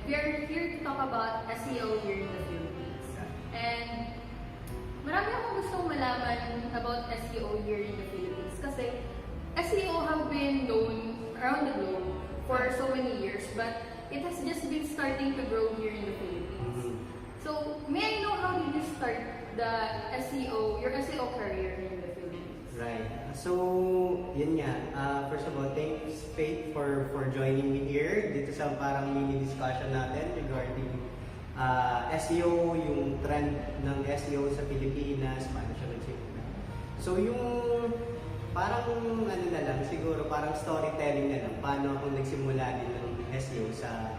we are here to talk about SEO here in the Philippines. And marami akong gustong malaman about SEO here in the Philippines kasi SEO have been known around the globe for so many years, but it has just been starting to grow here in the Philippines. So, may I know how did you start the SEO, your SEO career here in the Philippines? Right. So, yun nga. First of all, thanks Faith for joining me here dito sa parang mini discussion natin regarding SEO, yung trend ng SEO sa Pilipinas, paano siya nagsimula. So, yung parang ano na lang, siguro parang storytelling na lang, paano ako nagsimula din ng SEO sa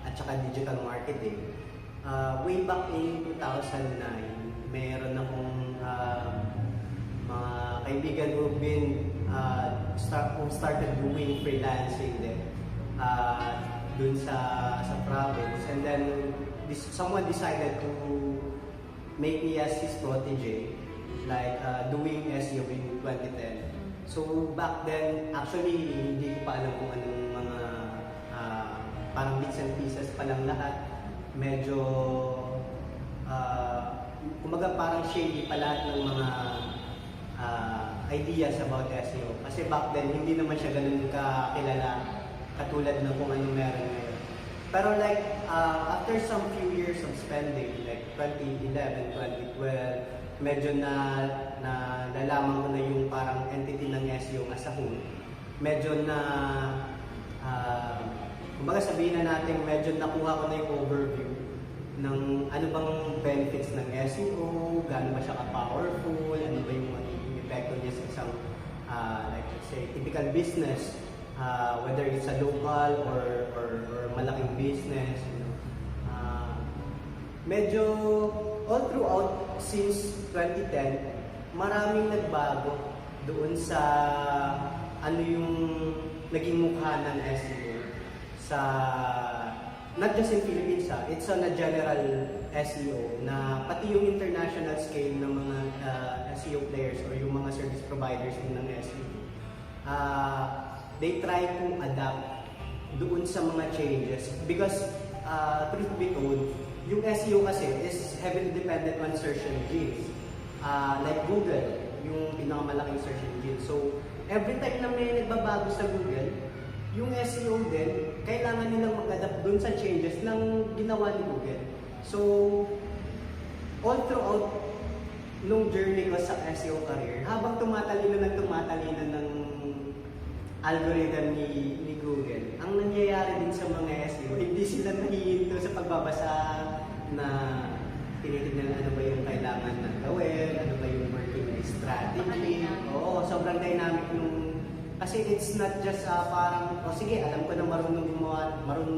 at saka digital marketing. Way back in 2009, meron akong mga kaibigan who've been who started doing freelancing din dun sa province, and then someone decided to make me as his protege, like doing SEO in 2010. So back then, actually hindi ko pa alam kung anong mga parang bits and pieces pa lang lahat. Medyo kumaga parang shady pa lahat ng mga ideas about SEO. Kasi back then, hindi naman siya ganun kakilala katulad ng kung anong meron ngayon. Pero like, after some few years of spending, like 2011, 2012, medyo nalaman ko na yung parang entity ng SEO as a whole. Medyo kumbaga sabihin na natin, medyo nakuha ko na yung overview ng ano bang benefits ng SEO, gaano ba siya ka-powerful, ano ba yung magiging epekto niya sa isang like say typical business, whether it's a local or malaking business, you know. Medyo all throughout since 2010, maraming nagbago doon sa ano yung naging mukha ng SEO sa not just in Philippines, it's on a general SEO na pati yung international scale ng mga SEO players or yung mga service providers ng SEO. They try to adapt doon sa mga changes because truth be told, yung SEO kasi is heavily dependent on search engines. Like Google, yung pinakamalaking search engine. So, every time na may nagbabago sa Google, yung SEO din, kailangan nilang mag-adapt dun sa changes ng ginawa ni Google. So, all throughout nung journey ko sa SEO career, habang tumatalino ng algorithm ni Google, ang nangyayari din sa mga SEO, hindi sila nahihinto sa pagbabasa na tinitignan ano ba yung kailangan na gawin, ano ba yung working strategy. Oo, sobrang dynamic nung kasi it's not just parang, sige, alam ko na marunong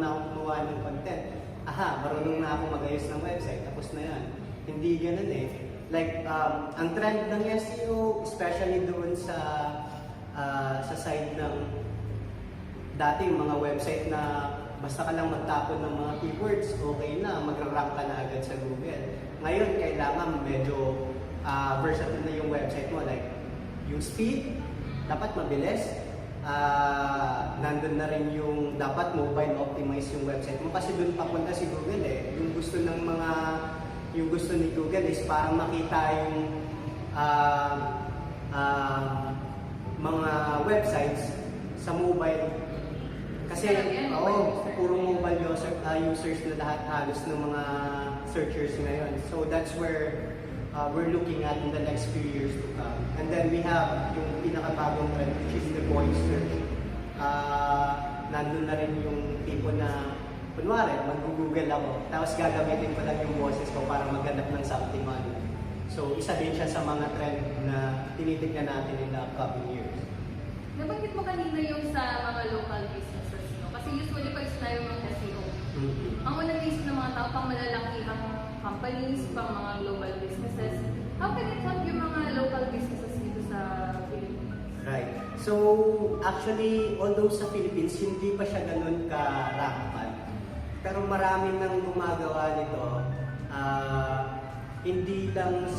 na akong gumawa ng content. Aha, marunong na akong mag-ayos ng website, tapos na yan. Hindi ganun eh. Like, ang trend ng SEO, especially doon sa side ng dating mga website na basta ka lang magtapon ng mga keywords, okay na, magra-rank ka na agad sa Google. Ngayon, kailangan medyo versatile na yung website mo. Like, yung speed, dapat mabilis. Nandun na rin yung dapat mobile optimize yung website mo kasi doon papunta si Google eh. Yung gusto ni Google is parang makita yung mga websites sa mobile. Kasi puro mobile users na lahat halos ng mga searchers ngayon. So that's where we're looking at in the next few years to come. And then we have yung pinakabagong trend, which is the voice search. Nandun na rin yung tipo na, kunwari, mag-google ako, tapos gagamitin ko lang yung boses ko para maghanap ng something online. So, isa din siya sa mga trend na tinitignan natin in the upcoming years. Nabanggit mo kanina yung sa mga local businesses, no? Kasi usually pag sinabi ng SEO, ang unang isip ng mga tao pang malalakihang companies, pang mga global businesses. How can it help yung mga local businesses dito sa Philippines? Right. So, actually, although sa Philippines, hindi pa siya ganun ka-rampant. Pero marami nang gumagawa nito. Hindi lang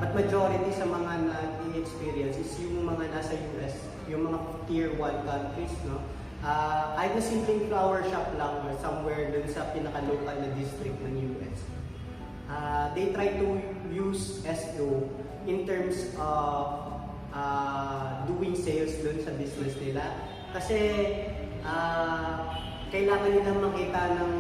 but majority sa mga na-experience is yung mga nasa US, yung mga tier 1 countries, no? kahit na simpleng flower shop lang or somewhere dun sa pinaka-local na district ng US, they try to use SEO in terms of doing sales dun sa business nila. Kasi kailangan nilang makita ng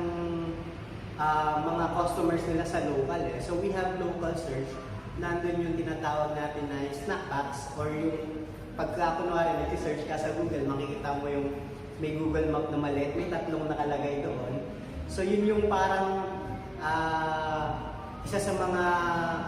mga customers nila sa local eh. So we have local search. Nandun yung tinatawag natin na snack box or yung pagka kunwari nag-search ka sa Google, makikita mo yung may Google Map na maliit, may tatlong nakalagay doon. So yun yung parang isa sa mga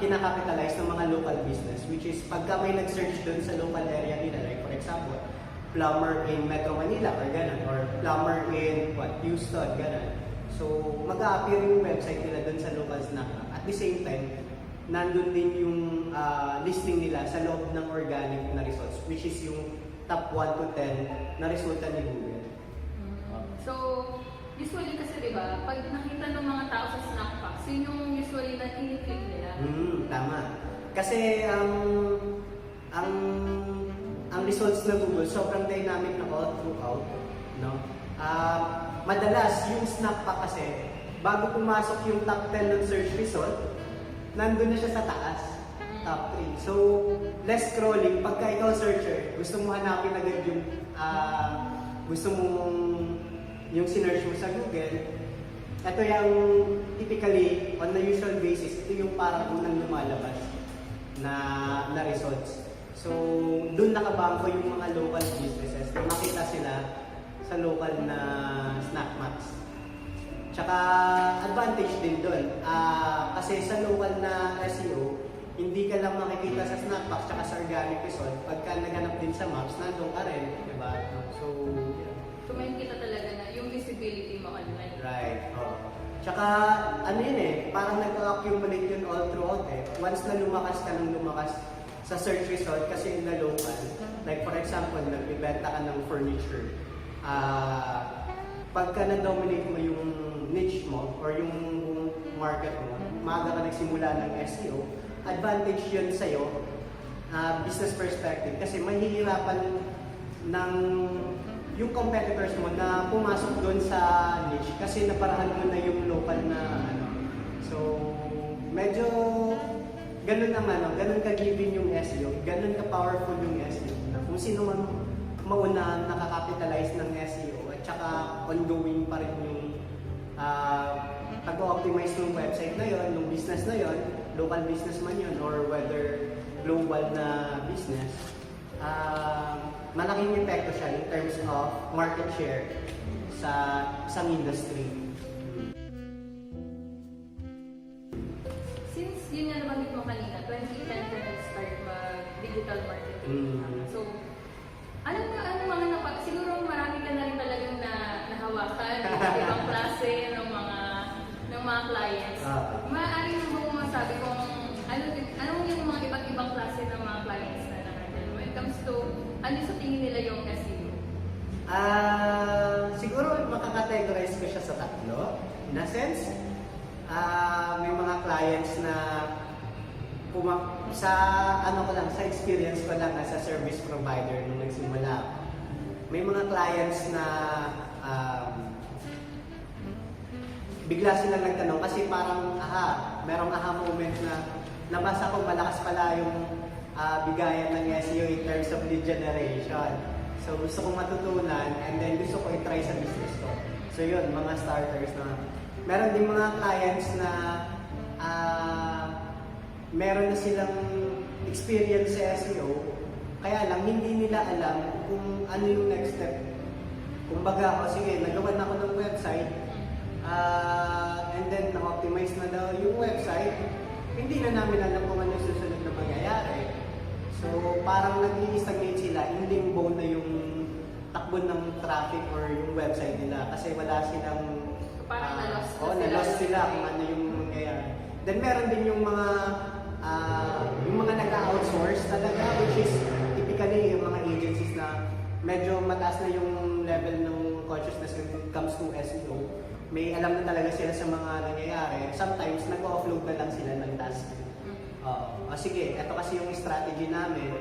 kinakapitalize ng mga local business, which is pagka may nag-search doon sa local area nila, like for example, plumber in Metro Manila or gano'n, or plumber in Houston, gano'n. So mag-a-appear yung website nila doon sa local snack. At the same time, nandun din yung listing nila sa loob ng organic na results, which is yung top 1 to 10 na resulta ni Google. So, usually kasi diba, pag nakita ng mga tao sa snack box, yun yung usually na kiniklik nila. Tama. Kasi ang results na Google, sobrang dynamic na all throughout. No? Madalas, yung snack pa kasi, bago pumasok yung top 10 ng search result, nandun na siya sa taas, top 3. So, less scrolling. Pagka ikaw searcher, gusto mo hanapin agad yung gusto mong yung sinearch mo sa Google, ito yung typically, on the usual basis, ito yung parang unang lumalabas na results. So, doon nakabangko yung mga local businesses na makita sila sa local na snack box. Tsaka advantage din doon. Kasi sa local na SEO, hindi ka lang makikita sa snack box tsaka sa organic result. Pagka naganap din sa maps, nandun ka rin. Diba? So, yeah. So, may kita talaga na yung visibility mo online. Right. Tsaka, ano yun eh, parang nag-accumulate yun all throughout eh. Once na lumakas ka ng lumakas sa search result, kasi in the local, like for example, nagbibenta ka ng furniture. Pagka na-dominate mo yung niche mo or yung market mo, maaga ka nagsimula ng SEO, advantage yun sa'yo, business perspective, kasi mahihirapan ng yung competitors mo na pumasok doon sa niche kasi naparahan mo na yung local na ano. So, medyo ganun ang ganun ka-giving yung SEO, ganun ka-powerful yung SEO. Na kung sino man mauna nakakapitalize ng SEO at saka ongoing pa rin yung pag-optimize ng website na yon, ng business na yon, local business man yon or whether global na business, malaking epekto siya in terms of market share sa isang industry. Since yun nga nabanggit mo kanina, 2010 ka nag-start mag-digital marketing. So, ano mga siguro marami ka na rin talagang nahawakan ng ibang klase ng mga clients. Maaari mo ba masabi kung ano yung mga iba't ibang klase ng mga clients na nakakita when it comes to ano sa tingin nila yung SEO? Siguro makakategorize ko siya sa tatlo. In a sense, may mga clients na sa experience ko lang as a service provider nung nagsimula. May mga clients na bigla silang nagtanong kasi parang merong moment na nabasa ko malakas pala yung bigayan ng SEO in terms of lead generation. So gusto kong matutunan and then gusto ko i-try sa business ko. So yun, mga starters na. Meron din mga clients na meron na silang experience sa SEO, kaya lang hindi nila alam kung ano yung next step. Kumbaga, sige, nagawan ako ng website, and then na-optimize na daw yung website, hindi na namin alam kung ano yung susunod na mangyayari. So, parang nag-i-stagnate sila, in limbo na yung takbo ng traffic or yung website nila kasi wala silang parang na-lost sila kung ano yung mangyayari. Then, meron din yung mga nag-outsource talaga, which is typically yung mga agencies na medyo mataas na yung level ng consciousness when it comes to SEO. May alam na talaga sila sa mga nangyayari. Sometimes, nag-offload na lang sila ng task. Sige, ito kasi yung strategy namin.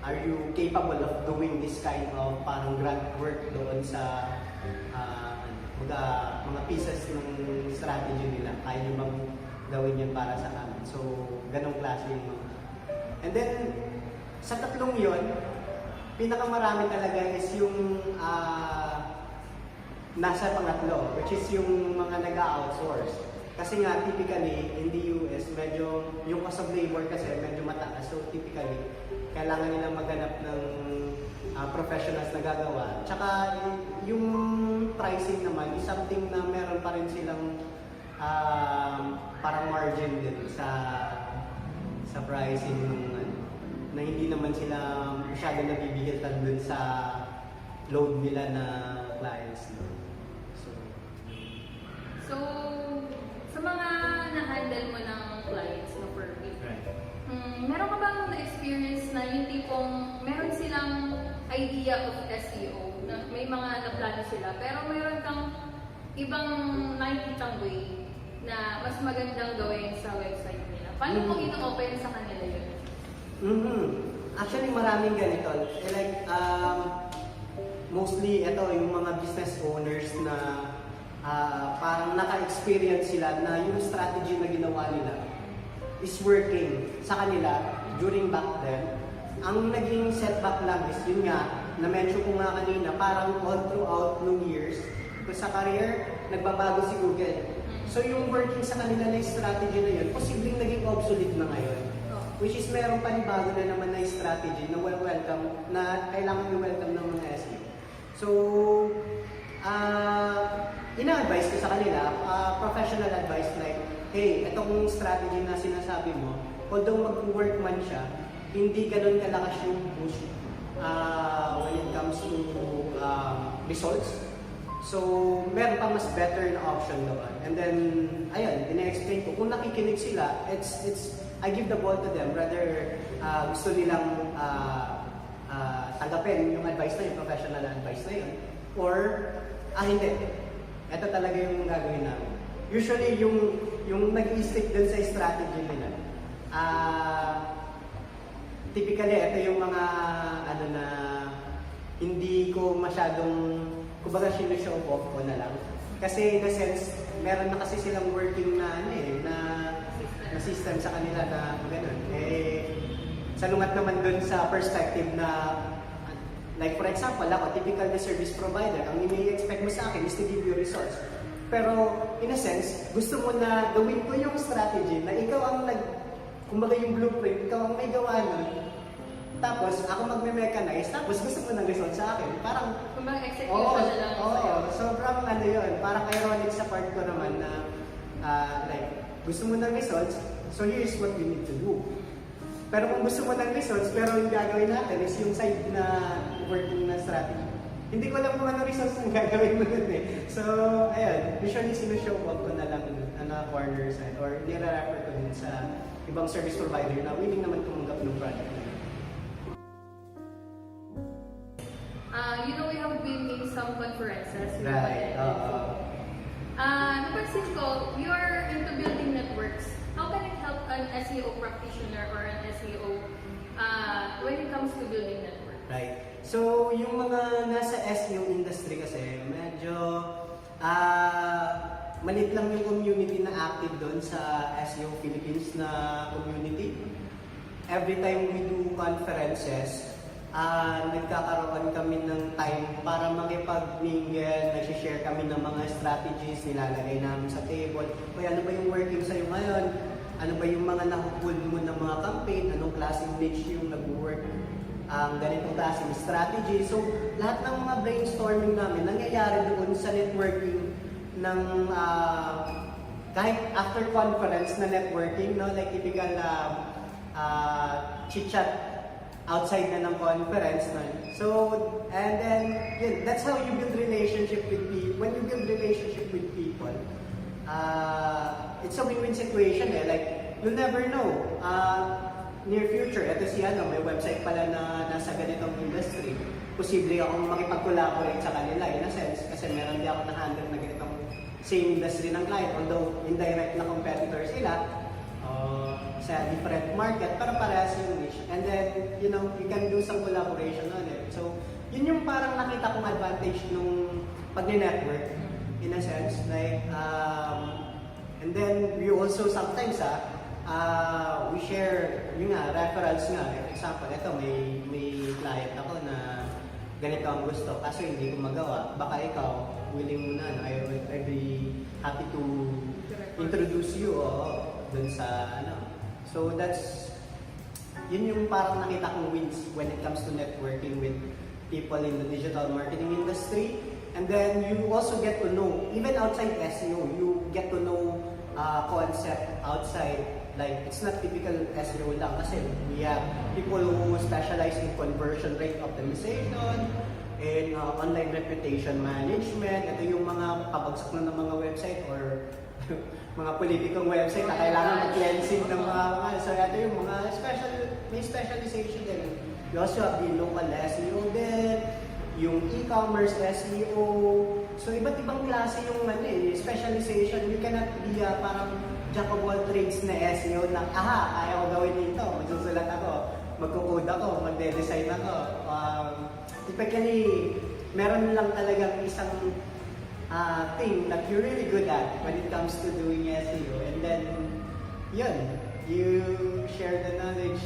are you capable of doing this kind of parang grant work doon sa mga pieces ng strategy nila? Kaya nyo bang gawin yan para sa amin? So, ganong klase yung mga. And then, sa tatlong yon, pinakamarami talaga is yung nasa pangatlo, which is yung mga nag-outsource. Kasi nga, typically, in the US, medyo, yung cost of labor kasi medyo mataas. So, typically, kailangan nilang maghanap ng professionals na gagawa. Tsaka, yung pricing naman is something na meron pa rin silang parang margin din sa pricing na hindi naman sila masyado nabibigiltan dun sa load nila na clients. So, sa mga na-handle mo ng clients na Fervil, right. Meron ka bang na-experience na yung tipong meron silang idea of SEO, na may mga naplano sila, pero meron kang ibang nakikitang way na mas magandang gawin sa website nila? Paano mo ino-open sa kanila yun? Actually, maraming ganito. Like, mostly, ito, yung mga business owners na parang naka-experience sila na yung strategy na ginawa nila is working sa kanila during back then. Ang naging setback lang is yun nga, na-mention ko nga kanina, parang all throughout nung years, sa career, nagbabago si Google. So yung working sa kanila na yung strategy na yun, posibleng naging obsolete na ngayon. Which is merong panibago na naman na yung strategy na welcome, na kailangan i-welcome ng mga SEO. So, ina-advise ko sa kanila, professional advice like, hey, itong strategy na sinasabi mo, although mag-work man siya, hindi ganun kalakas yung push when it comes to results. So, meron pa mas better na option doon. And then, ayun, ina-explain ko. Kung nakikinig sila, I give the ball to them. Rather, gusto nilang tanggapin yung advice na yun, professional advice na yun. Or, hindi. Ito talaga yung gagawin namin. Usually, yung nag-i-stick dun sa strategy nila, typically, ito yung mga, na hindi ko masyadong, kumbaga, show off ko na lang. Kasi, in the sense, meron na kasi silang working na, na system sa kanila na gano'n. Salungat naman dun sa perspective na, like for example, ako, typical na service provider, ang ini-expect mo sa akin is to give you results. Pero, in a sense, gusto mo na gawin ko yung strategy na ikaw ang kumbaga yung blueprint, ikaw ang may gawa nun. Tapos, ako magme-mechanize, tapos gusto mo ng result sa akin. Parang, kumbaga execution na lang sa'yo. Sobrang yun. Parang ironic sa part ko naman na, like, gusto mo ng results, so here's what we need to do. Pero kung gusto mo ng results, pero yung gagawin natin is yung side na working na strategy. Hindi ko alam kung ano results ang gagawin mo dun eh. So, ayun, usually sinushow up ko na lang na corner side or nire-refer ko din sa ibang service provider na willing naman tumanggap ng project na. We have been in some conferences. Right. Napansin ko, you are into building networks. How can it help an SEO practitioner or an SEO when it comes to building networks? Right. So, yung mga nasa SEO industry kasi, medyo malit lang yung community na active doon sa SEO Philippines na community. Every time we do conferences, nagkakaroon kami ng time para makipag-mingle, nag-share kami ng mga strategies, nilalagay namin sa table. Kaya ano ba yung working sa'yo ngayon? Ano ba yung mga nakupold mo ng mga campaign? Anong klaseng niche yung nag-work? Ganitong klaseng strategy. So, lahat ng mga brainstorming namin nangyayari doon sa networking ng kahit after conference na networking, no? Like typical chit-chat outside na ng conference. No? So, and then, yun, that's how you build relationship with people. When you build relationship with people, it's a win-win situation eh. Like, you'll never know. Near future, ito si may website pala na nasa ganitong industry. Posible akong makipag-collaborate sa kanila in a sense kasi meron di ako na-handle na ganitong same industry ng client. Although, indirect na competitor sila, sa different market para parehas yung niche. And then, you know, you can do some collaboration on it. So, yun yung parang nakita kong advantage nung pag-network in a sense. Like, and then we also sometimes, we share, yun nga, referrals nga. For example, ito, may client ako na ganito ang gusto, kaso hindi ko magawa. Baka ikaw, willing mo na, no? I'd be happy to introduce you dun sa, ano. So that's, yun yung parang nakita kong wins when it comes to networking with people in the digital marketing industry. And then you also get to know, even outside SEO, you get to know concept outside. Like, it's not typical SEO lang kasi we have people who specialize in conversion rate optimization, in online reputation management. Ito yung mga pabagsak na ng mga website or mga politikong website na kailangan mag-cleansing ng mga. So, ito yung mga may specialization din. We also have the local SEO din, yung e-commerce SEO. So, iba't ibang klase yung specialization. We cannot be parang jack of all trades na SEO na, kaya ko gawin ito. Magsusulat ako, magkukode ako, magde-design ako. Typically, meron lang talagang isang thing that you're really good at when it comes to doing SEO. And then, yun, you share the knowledge.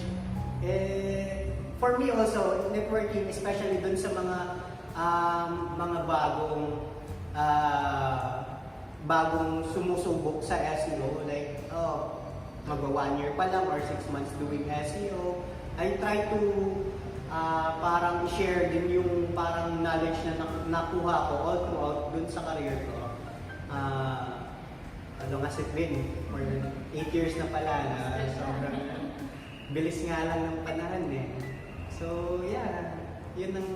For me also, networking, especially dun sa mga bagong sumusubok sa SEO, like, magwa 1 year pa lang or 6 months doing SEO, I try to parang share din yung parang knowledge na nakuha ko all throughout dun sa career ko. Ano nga si Twin, more than 8 years na pala na sobrang bilis nga lang ng panahon eh. So yeah, yun ang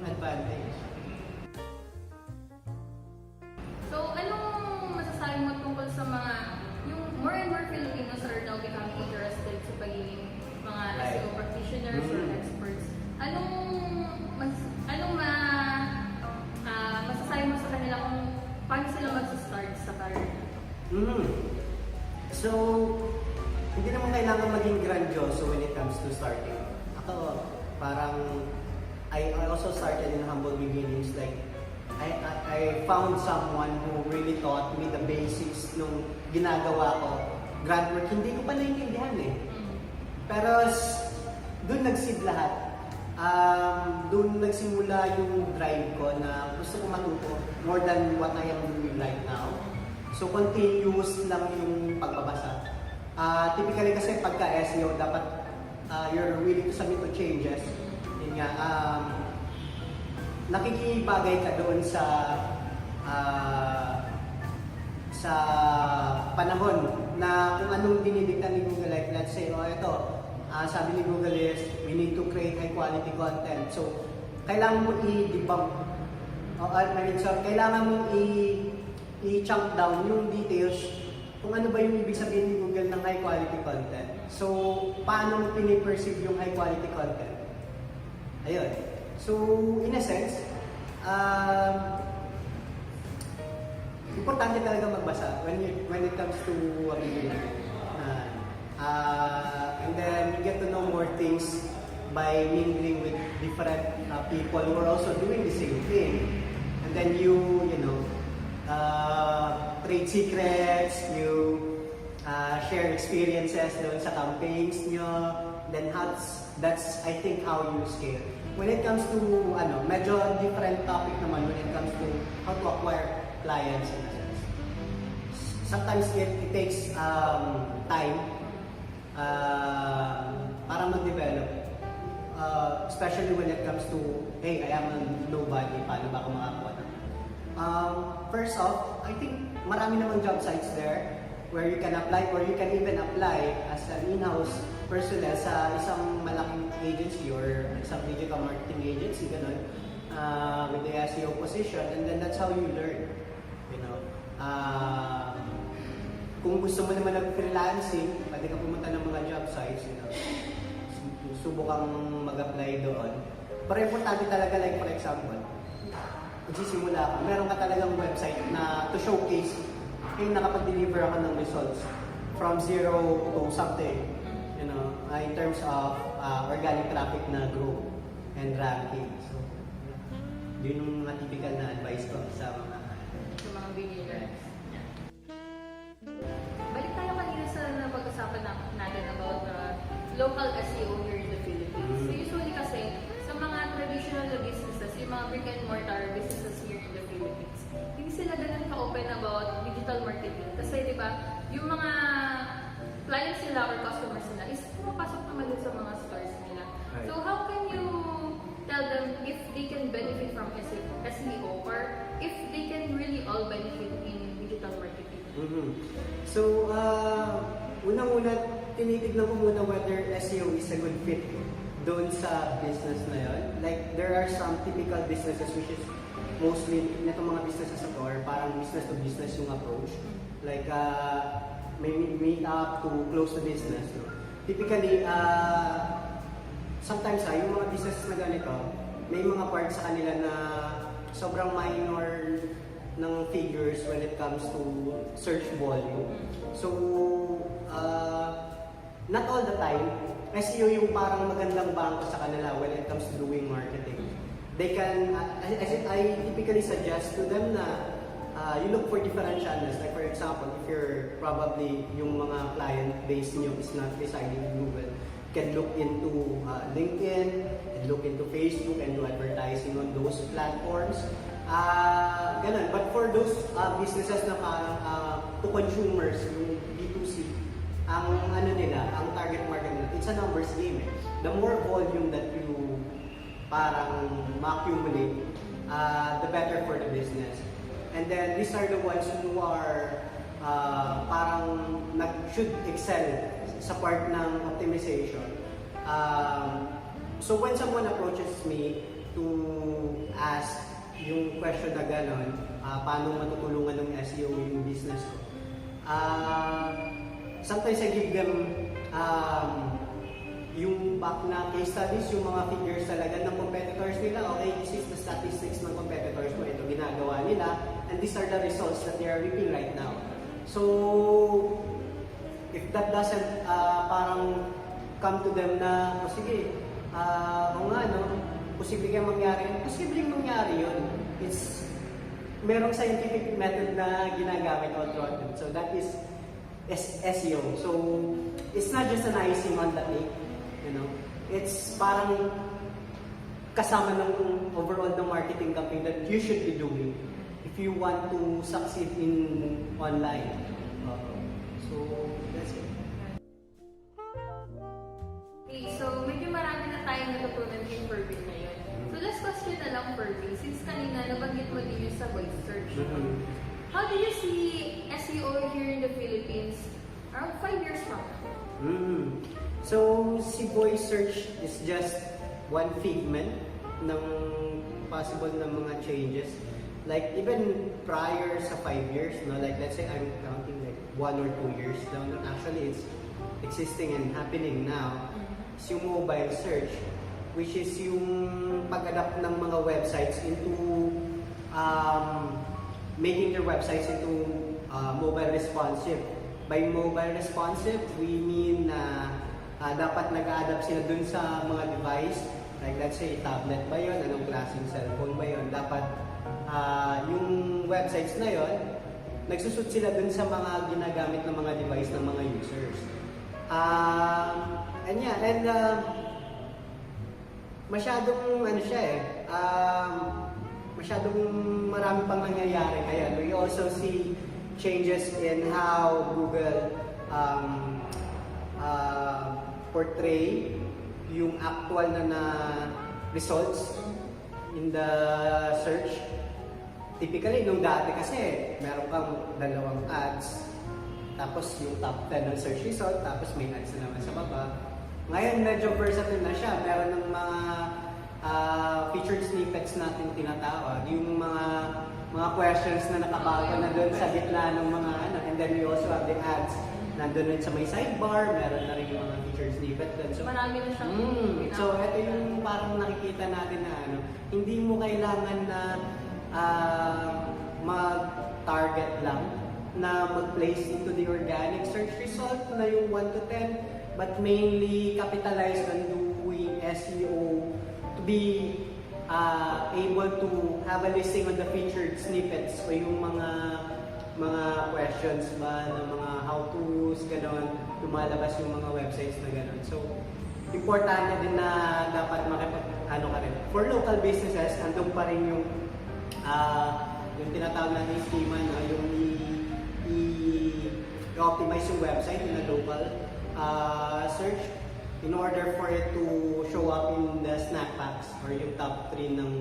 advantage. So anong masasabi mo tungkol sa mga, yung more and more Filipinos are now becoming interested sa pagiging mga SEO practitioners or experts? Masasabi mo sa kanila kung paano sila mag-start sa career? So, hindi naman kailangan maging grandioso when it comes to starting. Ako, parang, I also started in humble beginnings. Like, I found someone who really taught me the basics nung ginagawa ko. Groundwork, hindi ko pa naiintindihan eh. Pero, doon nag-seed lahat. Doon nagsimula yung drive ko na gusto ko matuto more than what I am doing right now. So, continuous lang yung pagbabasa. Typically kasi pagka SEO, dapat you're willing to submit to changes. Yun nga, nakikibagay ka doon sa panahon na kung anong dinidikta ni Google. Like, let's say, ito, sabi ni Google is, we need to create high quality content. So, kailangan mo i-debunk. Kailangan mo i-chunk down yung details kung ano ba yung ibig sabihin ni Google ng high quality content. So, paano mo piniperceive yung high quality content? Ayun. So, in a sense, importante talaga magbasa when it comes to a beginner. And then you get to know more things by mingling with different people who are also doing the same thing. And then you know, trade secrets, you share experiences doon sa campaigns nyo. Then that's I think how you scale. When it comes to medyo different topic naman when it comes to how to acquire clients in a sense. Sometimes it takes time para mag-develop. Especially when it comes to, hey, I am a nobody, paano ba ako makakuha na? First off, I think marami namang job sites there where you can apply or you can even apply as an in-house personnel sa isang malaking agency or isang digital marketing agency, ganun, with the SEO position, and then that's how you learn. You know, kung gusto mo naman ng-freelancing, pwede ka pumunta ng mga job sites, you know, subukang mag-apply doon. Pero importante talaga, like for example, magsisimula ka, meron ka talagang website na to showcase, nakapag-deliver ako ng results from 0 to something. in terms of organic traffic na growth and ranking. So, yun yung mga typical na advice ko sa mga beginners. Balik tayo kanina sa napag-usapan natin about local SEO here in the Philippines. So usually kasi, sa mga traditional na businesses, yung mga brick and mortar businesses here in the Philippines, hindi sila ganun ka-open about digital marketing. Kasi di ba, yung mga clients nila or customers nila is pumapasok naman dun sa mga stores nila. Right. So how can you tell them if they can benefit from SEO or if they can really all benefit in digital marketing? So, unang-una, tinitignan ko muna whether SEO is a good fit doon sa business na yun. Like, there are some typical businesses which is mostly, netong mga businesses ito, or parang business to business yung approach. Like, may meet up to close the business. No? Typically, sometimes yung mga businesses na ganito, may mga parts sa kanila na sobrang minor ng figures when it comes to search volume. So, not all the time, SEO yung parang magandang bangko sa kanila when it comes to doing marketing. They can, I typically suggest to them na you look for different channels. Like for example, if you're probably yung mga client base niyo is not residing in Google, you can look into LinkedIn, and look into Facebook and do advertising on those platforms. Ganun. But for those businesses na parang to consumers, yung B2C, ang ano nila, ang target market nila, it's a numbers game. The more volume that you parang ma-accumulate, the better for the business. And then these are the ones who are parang should excel sa part ng optimization. So when someone approaches me to ask yung question na gano'n, paano matutulungan ng SEO yung business ko, sometimes I give them yung back na case studies, yung mga figures talaga ng competitors nila. Okay, this is the statistics ng competitors mo. Ito ginagawa nila. And these are the results that they are reaping right now. So, if that doesn't parang come to them na, sige, o nga, no, posibleng mangyari yun. It's, merong scientific method na ginagamit all throughout it. So, that is SEO. So, it's not just an icing on the cake. It's parang kasama ng overall ng marketing campaign that you should be doing if you want to succeed in online. So, that's it. Okay, so medyo marami na tayong natutunan kay Fervil ngayon. So last question na lang, Fervil. Since kanina nabanggit mo din yung sa voice search. How do you see SEO here in the Philippines around 5 years from now? So, si voice search is just one figment ng possible na mga changes. Like, even prior sa 5 years, no? Like, let's say I'm counting like 1 or 2 years down. Actually, it's existing and happening now. It's yung mobile search, which is yung pag-adapt ng mga websites into making their websites into mobile responsive. By mobile responsive, we mean na dapat nag-a-adapt sila dun sa mga device. Like let's say, tablet ba yun? Anong klaseng cellphone ba yun? Dapat yung websites na yun, nagsusut sila dun sa mga ginagamit ng mga device ng mga users. And masyadong ano siya masyadong marami pang nangyayari ngayon. We also see changes in how Google portray yung actual na results in the search. Typically, nung dati kasi, meron kang 2 ads, tapos yung top 10 ng search result, tapos may ads na naman sa baba. Ngayon, medyo versatile na siya. Meron ng mga featured snippets natin tinatawag. Yung mga questions na nakabago na doon sa gitna ng mga and then we also have the ads nandun rin sa may sidebar, meron na rin yung mga featured snippet doon. So, marami na siyang so, ito yung parang nakikita natin na hindi mo kailangan na mag-target lang na mag-place into the organic search result na yung 1 to 10. but mainly capitalize on doing SEO to be able to have a listing on the featured snippets o yung mga questions ba ng mga how-tos, gano'n, lumalabas yung mga websites na gano'n. So, importante din na dapat ano ka rin. For local businesses, andun pa rin yung tinatawag natin schema na yung i-optimize yung website in a local search in order for it to show up in the snack packs or yung top 3 ng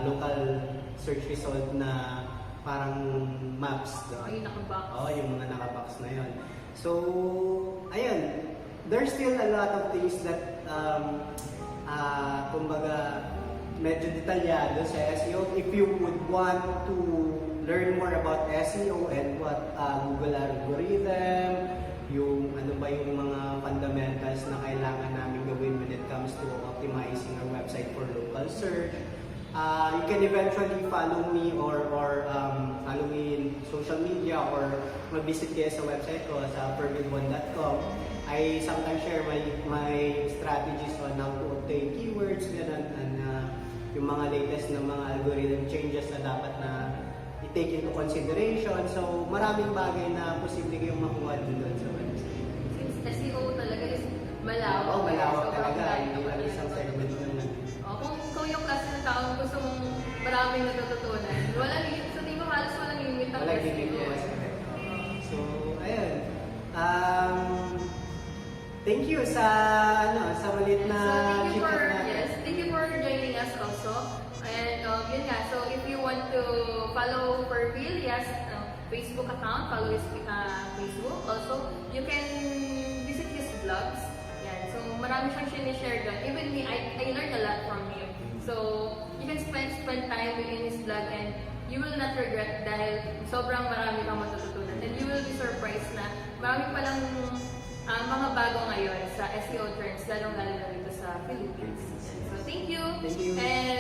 local search result na parang maps doon. Yung nakabox. Oo, yung mga nakabox na yun. So, ayun, there's still a lot of things that kumbaga medyo detalyado sa SEO. If you would want to learn more about SEO and what Google algorithm, yung ano ba yung mga fundamentals na kailangan namin gawin when it comes to optimizing our website for local search, you can eventually follow me or follow me in social media or mag-visit kayo sa website ko sa fervil1.com. I sometimes share my strategies on how to obtain keywords, ganun, and yung mga latest na mga algorithm changes na dapat na i-take into consideration. So, maraming bagay na posible kayong makuha din doon sa website. Since SEO talaga is malawak. Oo, malawak talaga. Yung Yung isang segment naman. Kung yung klase ng tao gusto mong maraming natututunan, sa tingin ko halos walang limit ang Walang SEO. limit yung SEO. So, ayun. Thank you sa maliit na So, chit-chat natin. thank you for joining us also. And yun nga, so if you want to follow Fervil, yes, Facebook account, follow his Facebook. Also, you can visit his vlogs. Yan. So, marami siyang sinishare doon. Even me, I learned a lot from him. So, you can spend time in his vlog and you will not regret dahil sobrang marami kang matututunan. And you will be surprised na marami palang mga bago ngayon sa SEO trends, lalong-lalo na dito sa Philippines. So, thank you. Thank you. And